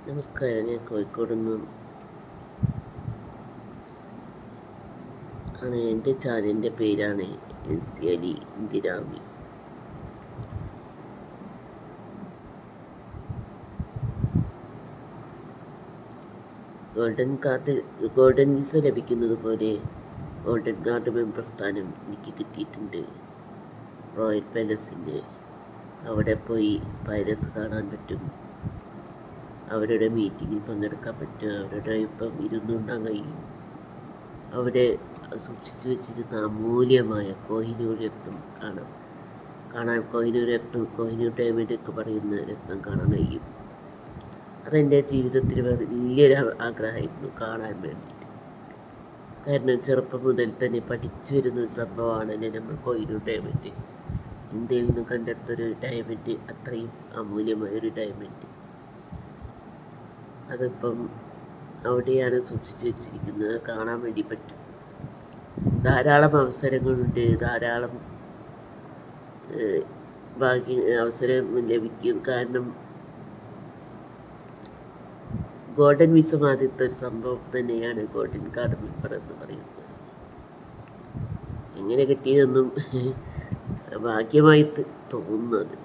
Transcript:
നമസ്കാരം. ഞാൻ കോഴിക്കോട് നിന്നും ആണ്. എൻ്റെ ചാനലിൻ്റെ പേരാണ് NC അലി ഇന്ദിരാമി. ഗോൾഡൻ വിസ ലഭിക്കുന്നത് പോലെ ഗോൾഡൻ കാർഡ് മെമ്പർ സ്ഥാനം എനിക്ക് കിട്ടിയിട്ടുണ്ട്. റോയൽ പാലസിൻ്റെ അവിടെ പോയി പാലസ് കാണാൻ പറ്റും, അവരുടെ മീറ്റിങ്ങിൽ പങ്കെടുക്കാൻ പറ്റും, അവരുടെ ഇപ്പം ഇരുന്നുണ്ടാൻ കഴിയും. അവിടെ സൂക്ഷിച്ചു വെച്ചിരുന്ന അമൂല്യമായ കോഹിനൂർ രത്നം കാണാൻ കോഹിനൂർ ഡയമണ്ട് പറയുന്ന രത്നം കാണാൻ കഴിയും. അതെൻ്റെ ജീവിതത്തിൽ വലിയൊരു ആഗ്രഹമായിരുന്നു കാണാൻ വേണ്ടിയിട്ട്. കാരണം ചെറുപ്പം മുതൽ തന്നെ പഠിച്ചു വരുന്ന ഒരു സംഭവമാണ് നമ്മൾ കോഹിനൂർ ഡയമണ്ട്. ഇന്ത്യയിൽ നിന്ന് കണ്ടെടുത്തൊരു ഡയമണ്ട്, അത്രയും അമൂല്യമായൊരു ഡയമണ്ട്. അതിപ്പം അവിടെയാണ് സൂക്ഷിച്ചു വെച്ചിരിക്കുന്നത്, കാണാൻ വേണ്ടി പറ്റും. ധാരാളം അവസരങ്ങളുണ്ട്, ധാരാളം അവസരം ലഭിക്കും. കാരണം ഗോൾഡൻ വിസ ആദ്യത്തെ ഒരു സംഭവം തന്നെയാണ് ഗോൾഡൻ കാർഡ് മെമ്പർ എന്ന് പറയുന്നത്. എങ്ങനെ കിട്ടിയതെന്നും ഭാഗ്യമായിട്ട് തോന്നുന്നത്.